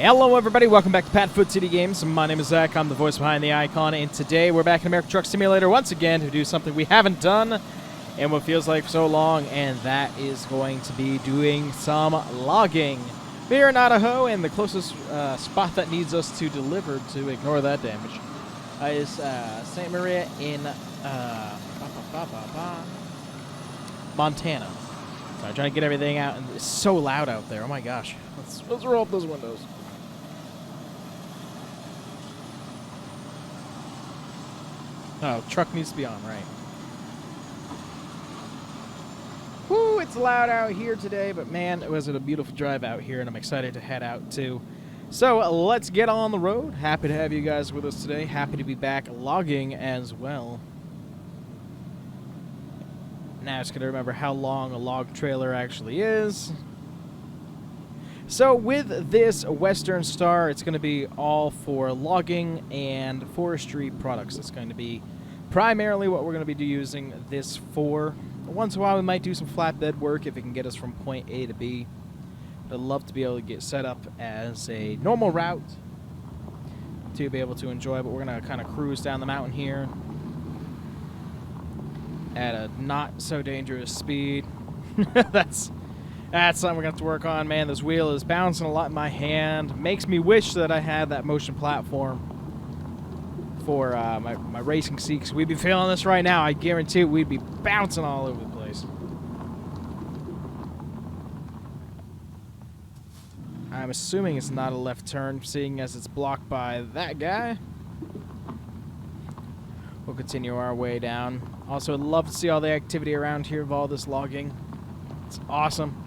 Hello everybody, welcome back to PadFootTD Games. My name is Zach, I'm the voice behind the icon, and today we're back in American Truck Simulator once again to do something we haven't done in what feels like so long, and that is going to be doing some logging. We're in Idaho, and the closest spot that needs us to deliver to ignore that damage is St. Maria in Montana. So I'm trying to get everything out, and it's so loud out there. Oh my gosh. Let's roll up those windows. Oh, truck needs to be on, right. Woo, it's loud out here today, but man, it was a beautiful drive out here, and I'm excited to head out too. So let's get on the road. Happy to have you guys with us today. Happy to be back logging as well. Now it's going to remember how long a log trailer actually is. So with this Western Star, it's going to be all for logging and forestry products. It's going to be primarily what we're going to be using this for. Once in a while we might do some flatbed work if it can get us from point A to B. But I'd love to be able to get set up as a normal route to be able to enjoy, but we're going to kind of cruise down the mountain here at a not so dangerous speed. That's something we're going to have to work on, man. This wheel is bouncing a lot in my hand. Makes me wish that I had that motion platform for my racing seat, because we'd be feeling this right now. I guarantee we'd be bouncing all over the place. I'm assuming it's not a left turn, seeing as it's blocked by that guy. We'll continue our way down. Also, I'd love to see all the activity around here of all this logging. It's awesome.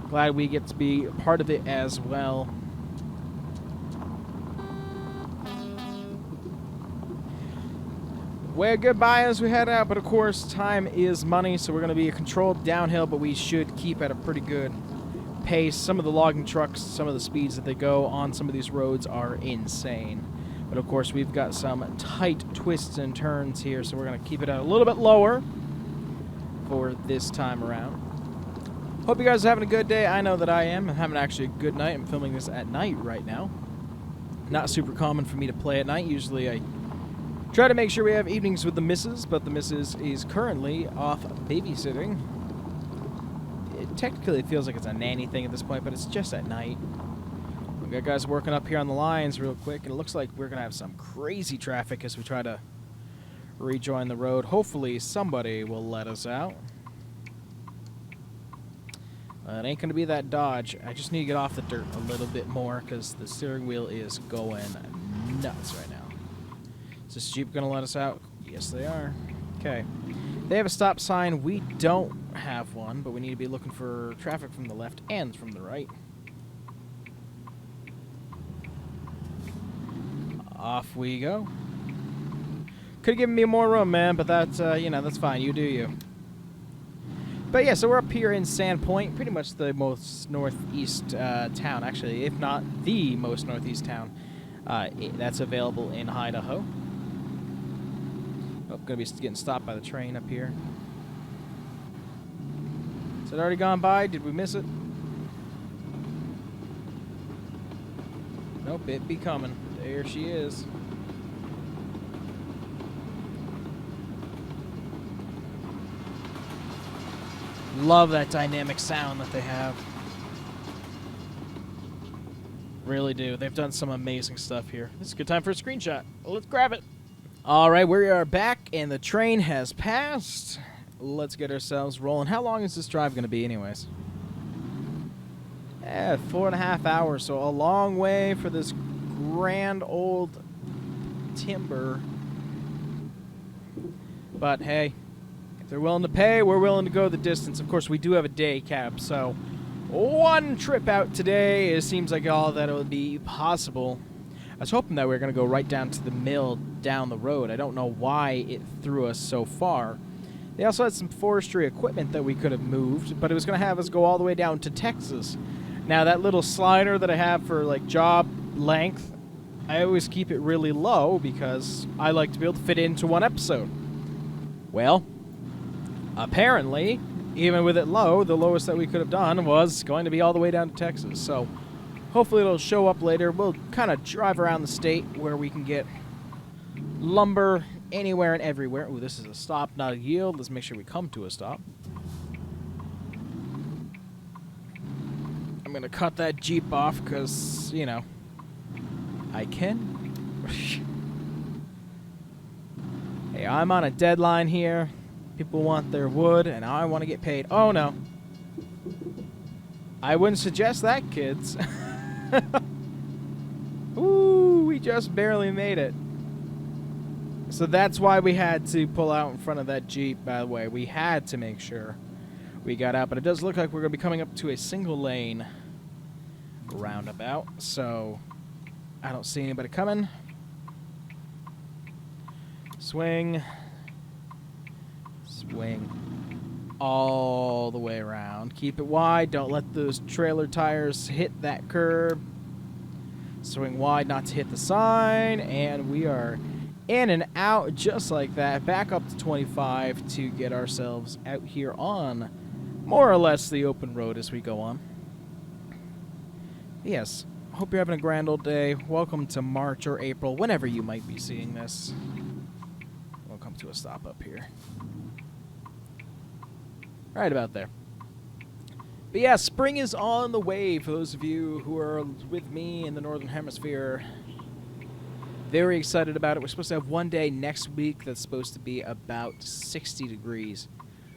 Glad we get to be a part of it as well. We're goodbye as we head out, but of course time is money, so we're going to be a controlled downhill, but we should keep at a pretty good pace. Some of the logging trucks, some of the speeds that they go on some of these roads are insane. But of course we've got some tight twists and turns here, so we're going to keep it at a little bit lower for this time around. Hope you guys are having a good day. I know that I am. I'm having actually a good night. I'm filming this at night right now. Not super common for me to play at night. Usually I try to make sure we have evenings with the missus, but the missus is currently off babysitting. It technically feels like it's a nanny thing at this point, but it's just at night. We've got guys working up here on the lines real quick, and it looks like we're going to have some crazy traffic as we try to rejoin the road. Hopefully somebody will let us out. It ain't going to be that Dodge. I just need to get off the dirt a little bit more because the steering wheel is going nuts right now. Is this Jeep going to let us out? Yes, they are. Okay. They have a stop sign. We don't have one, but we need to be looking for traffic from the left and from the right. Off we go. Could have given me more room, man, but that's, you know, that's fine. You do you. But yeah, so we're up here in Sandpoint, pretty much the most northeast town, actually, if not the most northeast town that's available in Idaho. Oh, gonna be getting stopped by the train up here. Has it already gone by? Did we miss it? Nope, it be coming. There she is. Love that dynamic sound that they have. Really do. They've done some amazing stuff here. It's a good time for a screenshot. Let's grab it. All right, we are back, and the train has passed. Let's get ourselves rolling. How long is this drive going to be anyways? 4.5 hours, so a long way for this grand old timber. But hey, if they're willing to pay, we're willing to go the distance. Of course, we do have a day cab, so one trip out today, it seems like all that it would be possible. I was hoping that we were going to go right down to the mill down the road. I don't know why it threw us so far. They also had some forestry equipment that we could have moved, but it was going to have us go all the way down to Texas. Now, that little slider that I have for, like, job length, I always keep it really low because I like to be able to fit into one episode. Well, apparently, even with it low, the lowest that we could have done was going to be all the way down to Texas. So Hopefully it'll show up later. We'll kind of drive around the state where we can get lumber anywhere and everywhere. Ooh, this is a stop, not a yield. Let's make sure we come to a stop. I'm going to cut that Jeep off because, you know, I can. Hey, I'm on a deadline here. People want their wood, and I want to get paid. Oh, no. I wouldn't suggest that, kids. Ooh, we just barely made it. So that's why we had to pull out in front of that Jeep, by the way. We had to make sure we got out. But it does look like we're going to be coming up to a single lane roundabout. So I don't see anybody coming. Swing. Swing. All the way around. Keep it wide. Don't let those trailer tires hit that curb. Swing wide not to hit the sign. And we are in and out just like that. Back up to 25 to get ourselves out here on more or less the open road as we go on. Yes. Hope you're having a grand old day. Welcome to March or April, whenever you might be seeing this. We'll come to a stop up here. Right about there. But yeah, spring is on the way for those of you who are with me in the Northern Hemisphere. Very excited about it. We're supposed to have one day next week that's supposed to be about 60 degrees.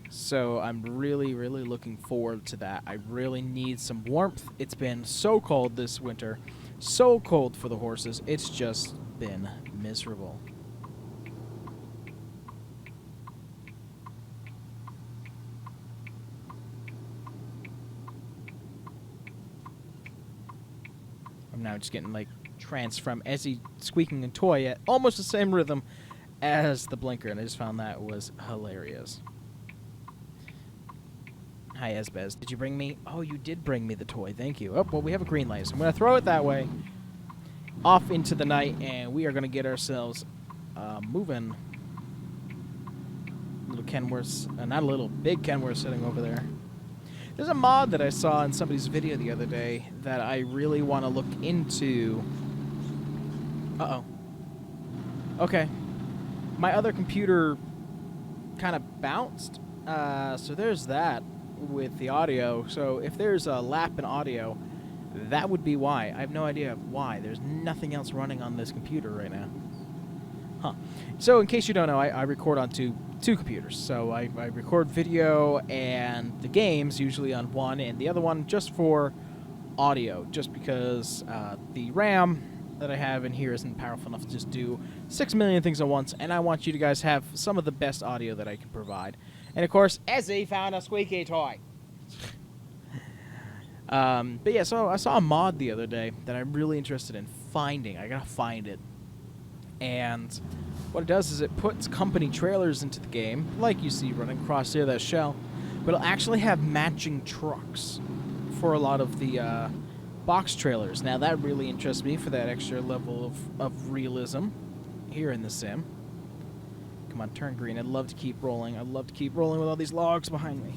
So I'm really, really looking forward to that. I really need some warmth. It's been so cold this winter. So cold for the horses. It's just been miserable. I'm now just getting like trance from Ezzy squeaking a toy at almost the same rhythm as the blinker, and I just found that was hilarious. Hi, Esbez. Did you bring me? Oh, you did bring me the toy. Thank you. Oh, well, we have a green light, so I'm going to throw it that way off into the night, and we are going to get ourselves moving. Little Kenworth's, not a little, big Kenworth sitting over there. There's a mod that I saw in somebody's video the other day that I really want to look into. Uh-oh. Okay. My other computer kind of bounced, so there's that with the audio. So if there's a lap in audio, that would be why. I have no idea why. There's nothing else running on this computer right now. Huh. So in case you don't know, I record on two computers. So I record video and the games usually on one, and the other one just for audio, just because the RAM that I have in here isn't powerful enough to just do 6 million things at once, and I want you to guys have some of the best audio that I can provide. And of course, Ezzy found a squeaky toy. But yeah, so I saw a mod the other day that I'm really interested in finding. I gotta find it. And what it does is it puts company trailers into the game, like you see running across there, that shell, but it'll actually have matching trucks for a lot of the box trailers. Now that really interests me for that extra level of realism here in the sim. Come on, turn green. I'd love to keep rolling. I'd love to keep rolling with all these logs behind me.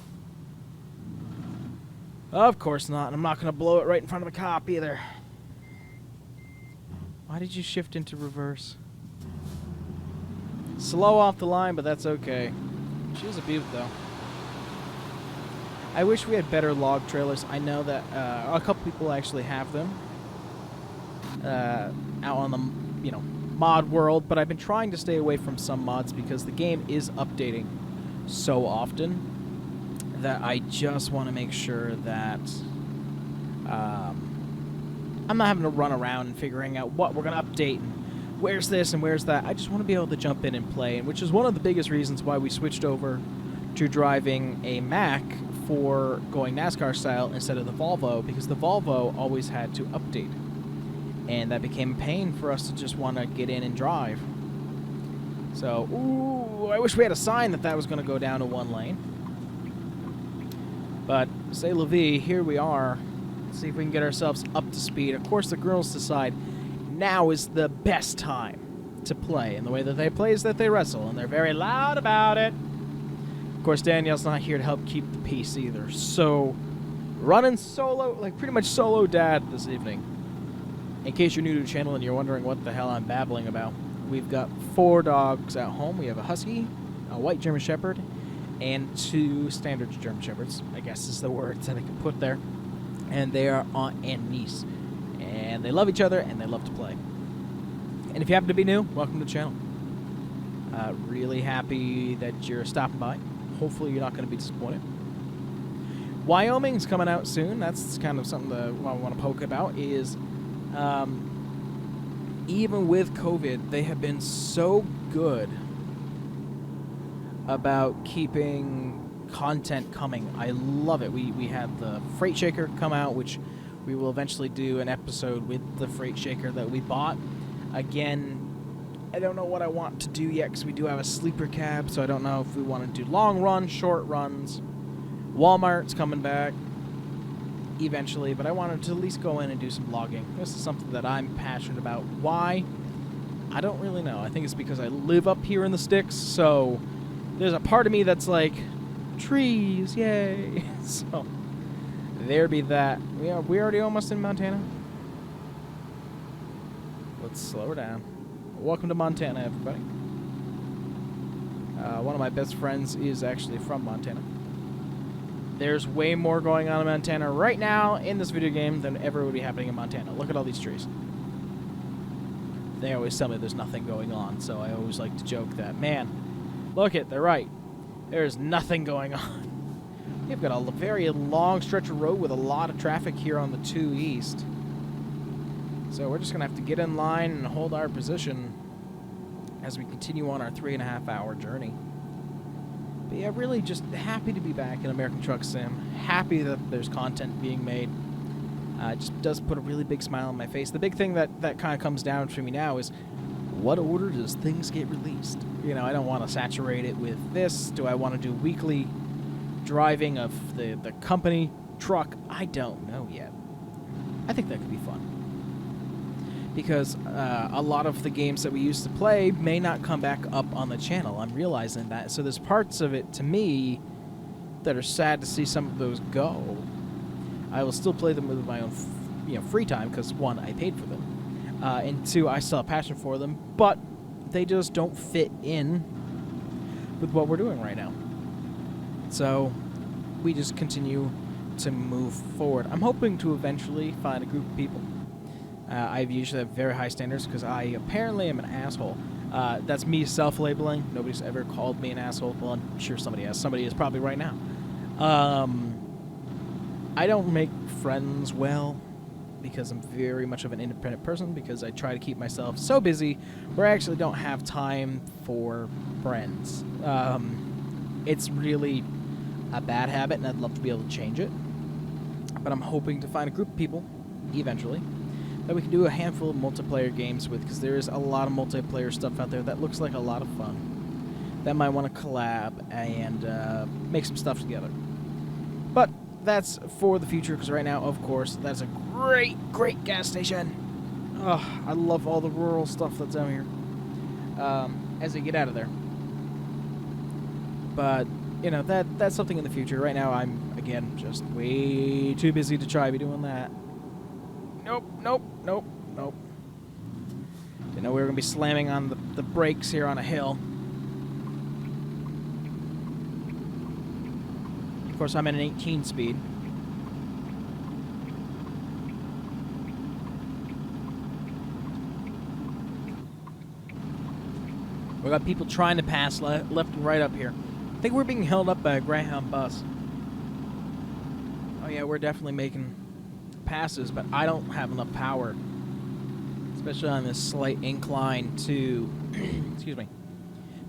Of course not. I'm not going to blow it right in front of a cop either. Why did you shift into reverse? Slow off the line, but that's okay. She was a beaut, though. I wish we had better log trailers. I know that a couple people actually have them out on the, you know, mod world, but I've been trying to stay away from some mods because the game is updating so often that I just want to make sure that I'm not having to run around and figuring out what we're going to update and where's this and where's that. I just want to be able to jump in and play, and which is one of the biggest reasons why we switched over to driving a Mac for going NASCAR style instead of the Volvo, because the Volvo always had to update, and that became a pain for us to just want to get in and drive. So, ooh, I wish we had a sign that was going to go down to one lane. But, c'est la vie, here we are. Let's see if we can get ourselves up to speed. Of course, the girls decide now is the best time to play, and the way that they play is that they wrestle, and they're very loud about it. Of course, Danielle's not here to help keep the peace either, so running solo, like pretty much solo dad this evening. In case you're new to the channel and you're wondering what the hell I'm babbling about, we've got 4 dogs at home. We have a husky, a white German shepherd, and 2 standard German shepherds, I guess is the words that I can put there. And they are aunt and niece. And they love each other and they love to play. And if you happen to be new, welcome to the channel. Really happy that you're stopping by. Hopefully you're not going to be disappointed. Wyoming's coming out soon. That's kind of something that I want to poke about is even with COVID, they have been so good about keeping content coming. I love it. We had the Freight Shaker come out, which we will eventually do an episode with the Freight Shaker that we bought. Again, I don't know what I want to do yet because we do have a sleeper cab, so I don't know if we want to do long runs, short runs. Walmart's coming back eventually, but I wanted to at least go in and do some logging. This is something that I'm passionate about. Why? I don't really know. I think it's because I live up here in the sticks, so there's a part of me that's like, trees, yay. So there be that. We already almost in Montana. Let's slow her down. Welcome to Montana, everybody. One of my best friends is actually from Montana. There's way more going on in Montana right now in this video game than ever would be happening in Montana. Look at all these trees. They always tell me there's nothing going on, so I always like to joke that, man, look it, they're right. There's nothing going on. We've got a very long stretch of road with a lot of traffic here on the 2 East. So we're just going to have to get in line and hold our position as we continue on our 3.5-hour journey. But yeah, really just happy to be back in American Truck Sim. Happy that there's content being made. It just does put a really big smile on my face. The big thing that kind of comes down for me now is, what order does things get released? You know, I don't want to saturate it with this. Do I want to do weekly driving of the company truck? I don't know yet. I think that could be fun. Because a lot of the games that we used to play may not come back up on the channel. I'm realizing that. So there's parts of it, to me, that are sad to see some of those go. I will still play them with my own free time, because 1, I paid for them. And 2, I still have passion for them. But they just don't fit in with what we're doing right now. So we just continue to move forward. I'm hoping to eventually find a group of people. I usually have very high standards because I apparently am an asshole. That's me self-labeling. Nobody's ever called me an asshole. Well, I'm sure somebody has. Somebody is probably right now. I don't make friends well because I'm very much of an independent person because I try to keep myself so busy where I actually don't have time for friends. It's really a bad habit, and I'd love to be able to change it. But I'm hoping to find a group of people eventually that we can do a handful of multiplayer games with, because there is a lot of multiplayer stuff out there that looks like a lot of fun. That might want to collab and make some stuff together. But that's for the future, because right now, of course, that's a great, great gas station. Oh, I love all the rural stuff that's out here as they get out of there. But, you know, that's something in the future. Right now, I'm, again, just way too busy to try to be doing that. Nope, nope, nope, nope. Didn't know we were going to be slamming on the brakes here on a hill. Of course, I'm at an 18 speed. We got people trying to pass left and right up here. I think we're being held up by a Greyhound bus. Oh yeah, we're definitely making passes, but I don't have enough power, especially on this slight incline to excuse me,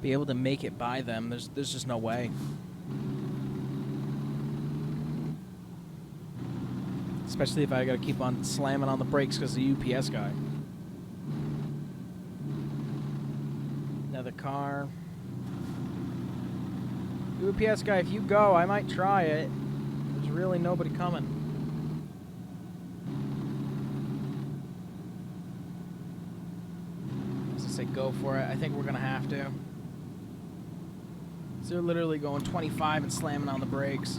be able to make it by them. There's just no way. Especially if I gotta keep on slamming on the brakes because of the UPS guy. Another car. UPS guy, if you go, I might try it. There's really nobody coming. Say go for it. I think we're gonna have to. So they're literally going 25 and slamming on the brakes.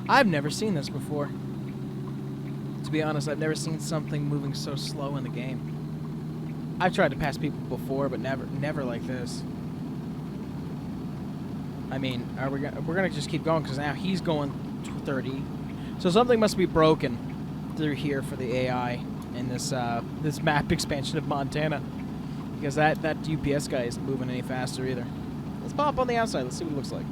I've never seen this before. To be honest, I've never seen something moving so slow in the game. I've tried to pass people before, but never like this. I mean, we're gonna just keep going because now he's going 30. So something must be broken through here for the AI in this this map expansion of Montana, because that UPS guy isn't moving any faster either. Let's pop up on the outside. Let's see what it looks like.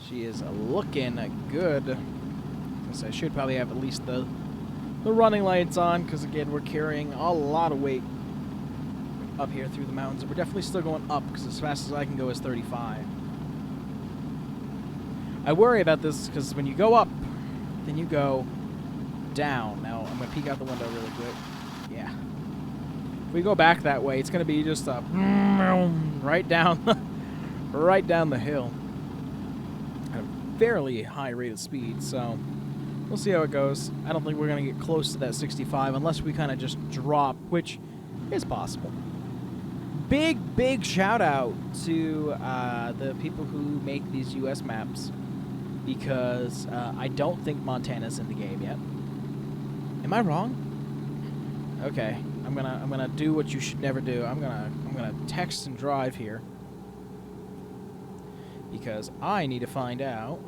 She is looking good. I should probably have at least the running lights on, because again, we're carrying a lot of weight up here through the mountains, and we're definitely still going up, because as fast as I can go is 35. I worry about this because when you go up, then you go down. Now I'm gonna peek out the window really quick. Yeah. If we go back that way, it's gonna be just a right down the hill at a fairly high rate of speed. So we'll see how it goes. I don't think we're going to get close to that 65 unless we kind of just drop, which is possible. Big shout out to the people who make these US maps, because I don't think Montana's in the game yet. Am I wrong? Okay, I'm gonna do what you should never do. I'm gonna text and drive here, because I need to find out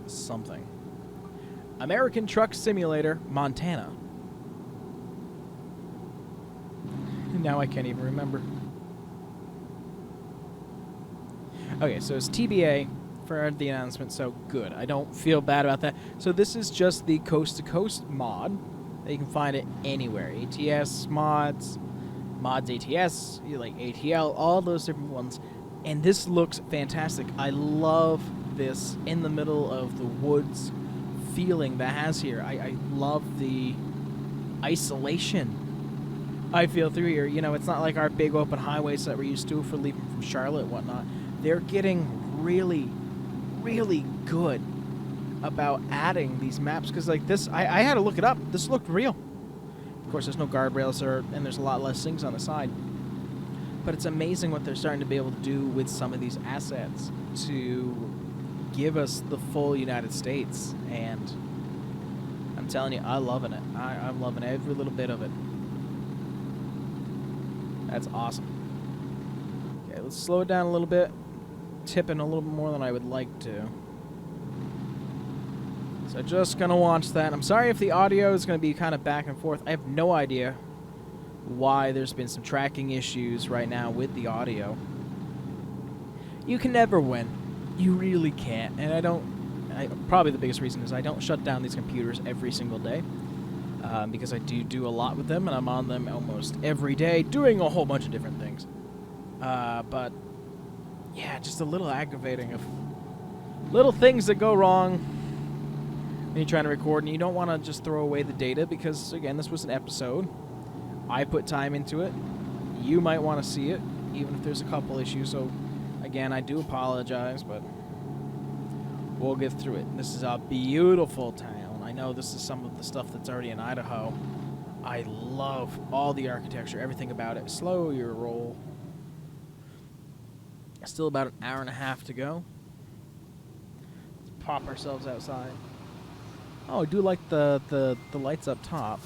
something. American Truck Simulator, Montana. Now I can't even remember. Okay, so it's TBA for the announcement, so good. I don't feel bad about that. So this is just the coast-to-coast mod. You can find it anywhere. ATS mods ATS, like ATL, all those different ones. And this looks fantastic. I love this in the middle of the woods feeling that has here. I love the isolation I feel through here. You know, it's not like our big open highways that we're used to for leaving from Charlotte and whatnot. They're getting really good about adding these maps, because like this, I had to look it up. This looked real. Of course, there's no guardrails and there's a lot less things on the side. But it's amazing what they're starting to be able to do with some of these assets to give us the full United States. And I'm telling you, I'm loving it. I'm loving every little bit of it. That's awesome. Okay, let's slow it down a little bit. Tipping a little more than I would like to. So just gonna watch that. I'm sorry if the audio is gonna be kind of back and forth. I have no idea why there's been some tracking issues right now with the audio. You can never win. You really can't. And probably the biggest reason is I don't shut down these computers every single day, because I do a lot with them, and I'm on them almost every day doing a whole bunch of different things. But yeah, just a little aggravating of little things that go wrong when you're trying to record, and you don't want to just throw away the data, because again, this was an episode. I put time into it. You might want to see it, even if there's a couple issues. So again, I do apologize, but we'll get through it. This is a beautiful town. I know this is some of the stuff that's already in Idaho. I love all the architecture, everything about it. Slow your roll. Still about an hour and a half to go. Let's pop ourselves outside. Oh, I do like the lights up top.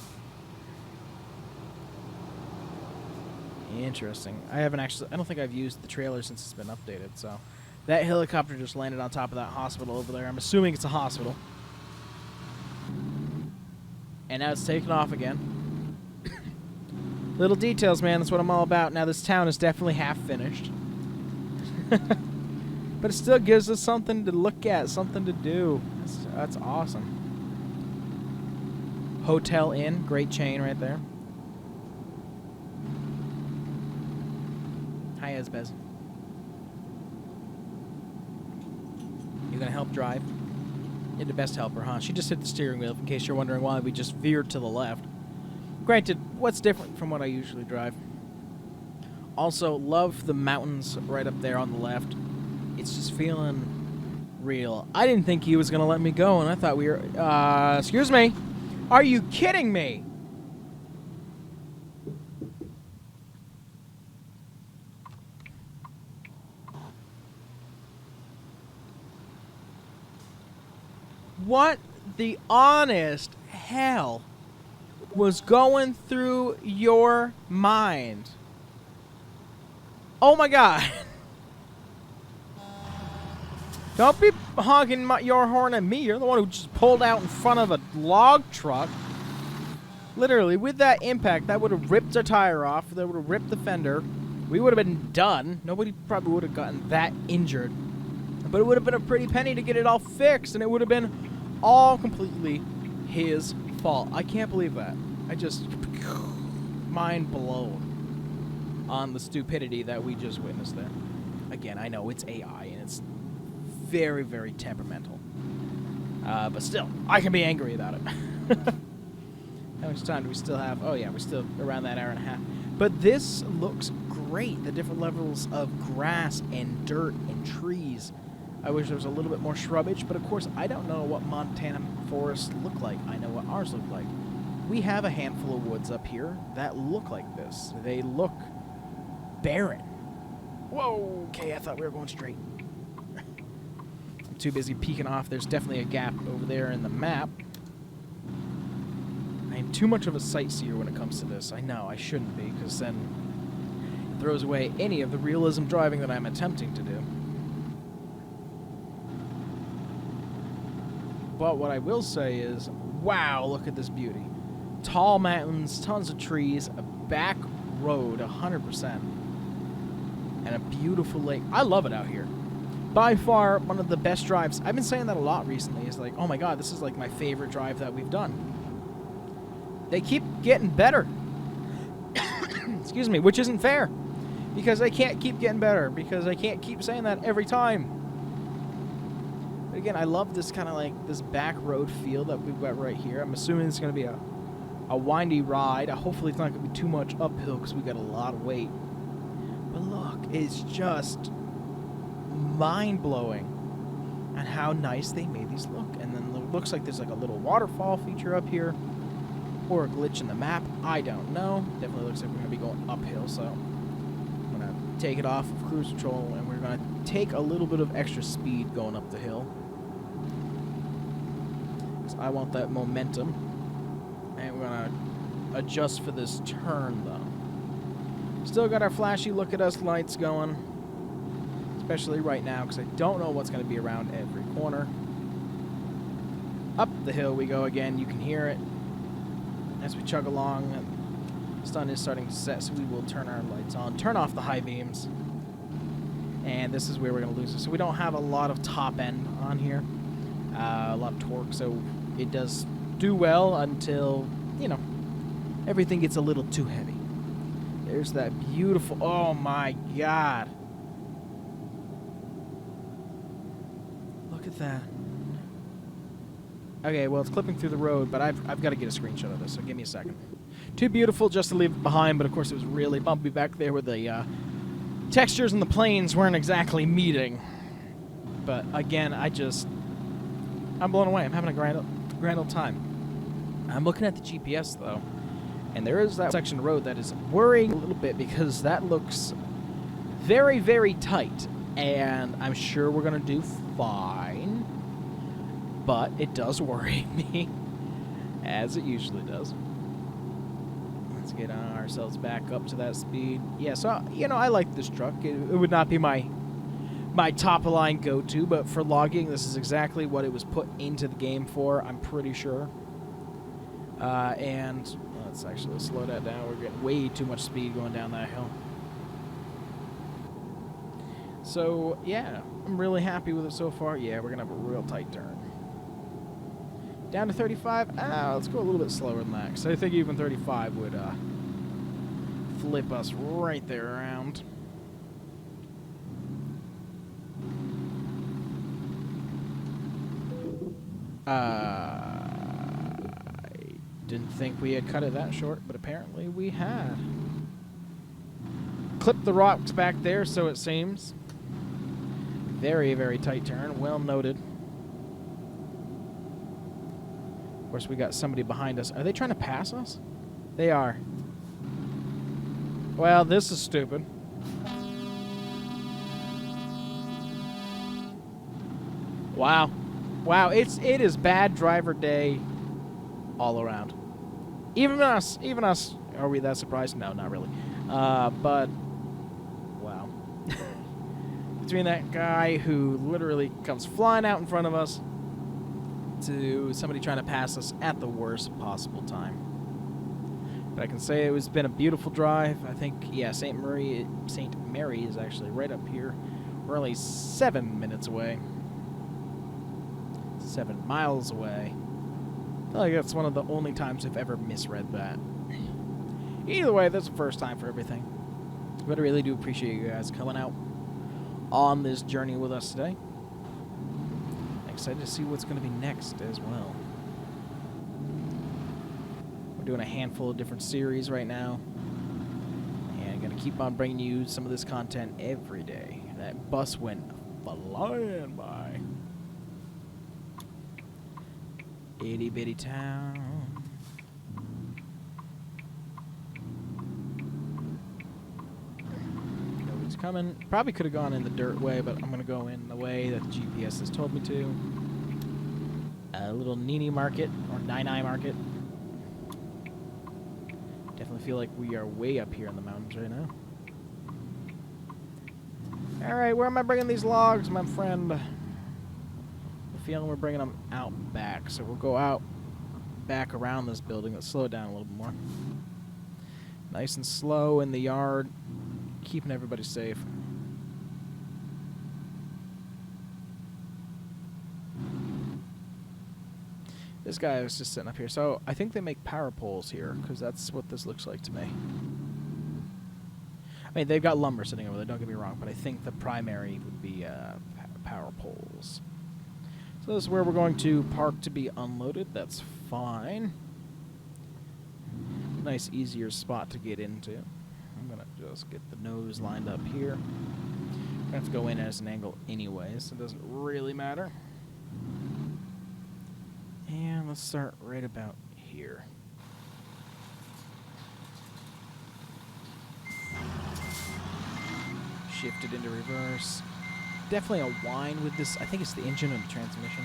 Interesting. I don't think I've used the trailer since it's been updated, so. That helicopter just landed on top of that hospital over there. I'm assuming it's a hospital. And now it's taken off again. Little details, man. That's what I'm all about. Now, this town is definitely half finished. But it still gives us something to look at, something to do. That's awesome. Hotel Inn, great chain right there. Hi, Esbez. You gonna help drive? You're the best helper, huh? She just hit the steering wheel, in case you're wondering why we just veered to the left. Granted, what's different from what I usually drive? Also, love the mountains right up there on the left. It's just feeling real. I didn't think he was gonna let me go, and I thought we were... excuse me? Are you kidding me? What the honest hell was going through your mind? Oh my god. Don't be honking your horn at me. You're the one who just pulled out in front of a log truck. Literally, with that impact, that would have ripped our tire off. That would have ripped the fender. We would have been done. Nobody probably would have gotten that injured. But it would have been a pretty penny to get it all fixed, and it would have been all completely his fault. I can't believe that. I just... mind blown on the stupidity that we just witnessed there. Again, I know it's AI, and it's very, very temperamental. But still, I can be angry about it. How much time do we still have? Oh yeah, we're still around that hour and a half. But this looks great. The different levels of grass and dirt and trees. I wish there was a little bit more shrubbage, but of course I don't know what Montana forests look like. I know what ours look like. We have a handful of woods up here that look like this. They look barren. Whoa, okay, I thought we were going straight. I'm too busy peeking off. There's definitely a gap over there in the map. I'm too much of a sightseer when it comes to this. I know, I shouldn't be, because then it throws away any of the realism driving that I'm attempting to do. But what I will say is, wow, look at this beauty. Tall mountains, tons of trees, a back road, 100%, and a beautiful lake. I love it out here. By far, one of the best drives. I've been saying that a lot recently. It's like, oh my god, this is like my favorite drive that we've done. They keep getting better. Excuse me, which isn't fair. Because they can't keep getting better. Because I can't keep saying that every time. But again, I love this kind of like this back road feel that we've got right here. I'm assuming it's going to be a windy ride. Hopefully it's not going to be too much uphill because we got a lot of weight. But look, it's just mind-blowing on how nice they made these look. And then it looks like there's like a little waterfall feature up here. Or a glitch in the map. I don't know. Definitely looks like we're going to be going uphill, so I'm going to take it off of cruise control, and we're going to take a little bit of extra speed going up the hill. Because I want that momentum. And we're going to adjust for this turn, though. Still got our flashy look at us lights going. Especially right now, because I don't know what's going to be around every corner. Up the hill we go again. You can hear it. As we chug along, the sun is starting to set, so we will turn our lights on, turn off the high beams, and this is where we're going to lose it. So we don't have a lot of top end on here, a lot of torque, so it does do well until, you know, everything gets a little too heavy. There's that beautiful, oh my god. Look at that. Okay, well, it's clipping through the road, but I've got to get a screenshot of this, so give me a second. Too beautiful just to leave it behind, but of course it was really bumpy back there where the textures and the planes weren't exactly meeting. But again, I'm blown away. I'm having a grand old time. I'm looking at the GPS, though, and there is that section of road that is worrying a little bit because that looks very, very tight, and I'm sure we're going to do fine. But it does worry me, as it usually does. Let's get ourselves back up to that speed. Yeah, so, you know, I like this truck. It would not be my top-of-line go-to, but for logging, this is exactly what it was put into the game for, I'm pretty sure. And let's actually slow that down. We're getting way too much speed going down that hill. So, yeah, I'm really happy with it so far. Yeah, we're going to have a real tight turn. Down to 35. Let's go a little bit slower than that, because I think even 35 would flip us right there around. I didn't think we had cut it that short, but apparently we had. Clipped the rocks back there, so it seems. Very, very tight turn. Well noted. Of course, we got somebody behind us. Are they trying to pass us? They are. Well, this is stupid. Wow. Wow, it is bad driver day all around. Even us. Are we that surprised? No, not really. But wow. Between that guy who literally comes flying out in front of us to somebody trying to pass us at the worst possible time. But I can say it's been a beautiful drive. I think, yeah, St. Mary is actually right up here. We're only 7 minutes away. 7 miles away. I feel like that's one of the only times I've ever misread that. Either way, that's the first time for everything. But I really do appreciate you guys coming out on this journey with us today. I'm excited to see what's going to be next as well. We're doing a handful of different series right now. And I'm going to keep on bringing you some of this content every day. That bus went flying by. Itty bitty town. Nobody's coming. Probably could have gone in the dirt way, but I'm going to go in the way that the GPS has told me to. A little Nini market, or Nini market. Definitely feel like we are way up here in the mountains right now. Alright, where am I bringing these logs, my friend? Feeling we're bringing them out back, so we'll go out back around this building. Let's slow it down a little bit more. Nice and slow in the yard, keeping everybody safe. This guy was just sitting up here, so I think they make power poles here, because that's what this looks like to me. I mean, they've got lumber sitting over there, don't get me wrong, but I think the primary would be power poles. So this is where we're going to park to be unloaded. That's fine. Nice, easier spot to get into. I'm going to just get the nose lined up here. I have to go in as an angle anyway, so it doesn't really matter. And let's start right about here. Shift it into reverse. Definitely a whine with this. I think it's the engine and the transmission.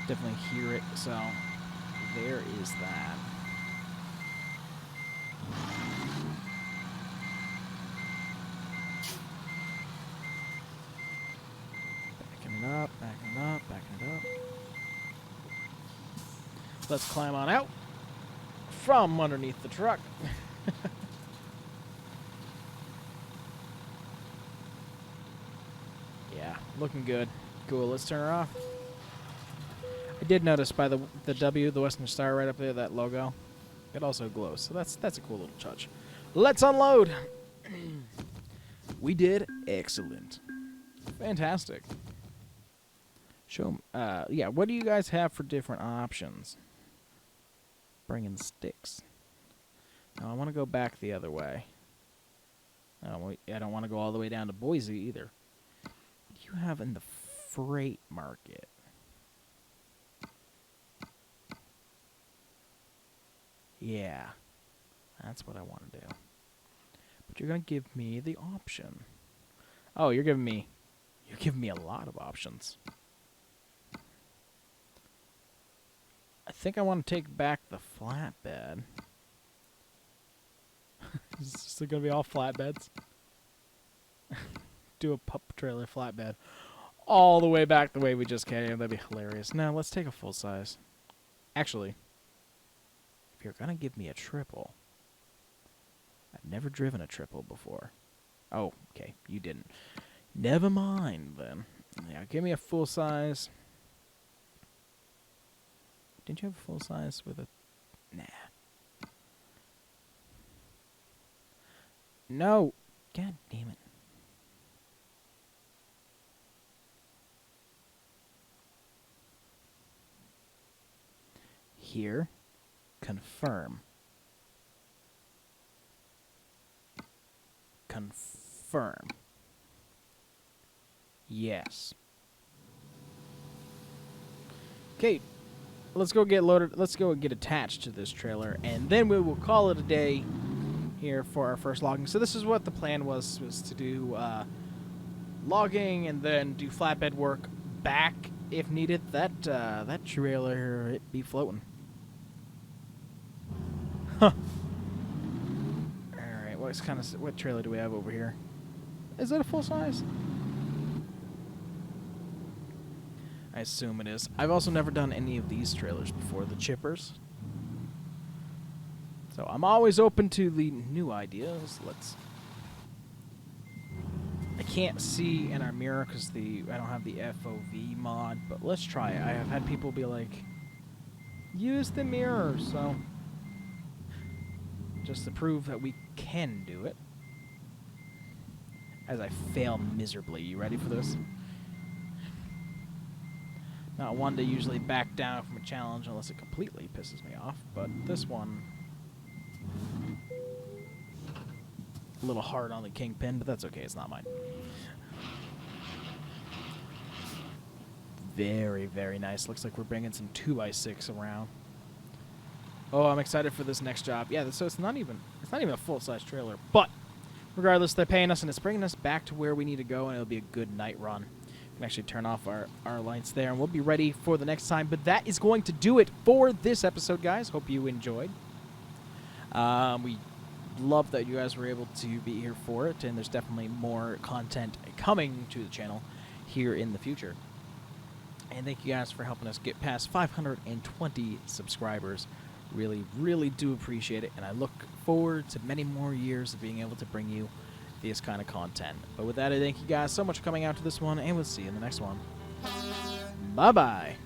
Definitely hear it, so there is that. Backing it up, backing it up, backing it up. Let's climb on out from underneath the truck. Looking good. Cool, let's turn her off. I did notice by the W, the Western Star right up there, that logo, it also glows. So that's a cool little touch. Let's unload. We did excellent. Fantastic. Show 'em. Yeah, what do you guys have for different options? Bringing sticks. No, I want to go back the other way. I don't want to go all the way down to Boise either. You have in the freight market. Yeah, that's what I want to do. But you're gonna give me the option. Oh, you're giving me a lot of options. I think I want to take back the flatbed. Is this gonna be all flatbeds? Do a pup trailer flatbed all the way back the way we just came. That'd be hilarious. Now let's take a full size. Actually, if you're gonna give me a triple, I've never driven a triple before. Oh, okay, you didn't. Never mind then. Yeah, give me a full size. Didn't you have a full size with a? Nah. No. God damn it. Here, confirm. Confirm. Yes. Okay, let's go get loaded. Let's go get attached to this trailer, and then we will call it a day here for our first logging. So this is what the plan was to do logging and then do flatbed work back if needed. That trailer, it be floating. Huh. All right, what trailer do we have over here? Is that a full size? I assume it is. I've also never done any of these trailers before, the chippers. So I'm always open to the new ideas. I can't see in our mirror because I don't have the FOV mod, but let's try it. I have had people be like, use the mirror, so just to prove that we can do it. As I fail miserably. You ready for this? Not one to usually back down from a challenge unless it completely pisses me off, but this one, a little hard on the kingpin, but that's okay, it's not mine. Very, very nice. Looks like we're bringing some 2x6 around. Oh, I'm excited for this next job. Yeah, so it's not even a full-size trailer, but regardless, they're paying us and it's bringing us back to where we need to go, and it'll be a good night run. We can actually turn off our lights there, and we'll be ready for the next time. But that is going to do it for this episode, guys. Hope you enjoyed. We love that you guys were able to be here for it, and there's definitely more content coming to the channel here in the future. And thank you guys for helping us get past 520 subscribers. Really, really do appreciate it, and I look forward to many more years of being able to bring you this kind of content. But with that, I thank you guys so much for coming out to this one, and we'll see you in the next one. Bye-bye.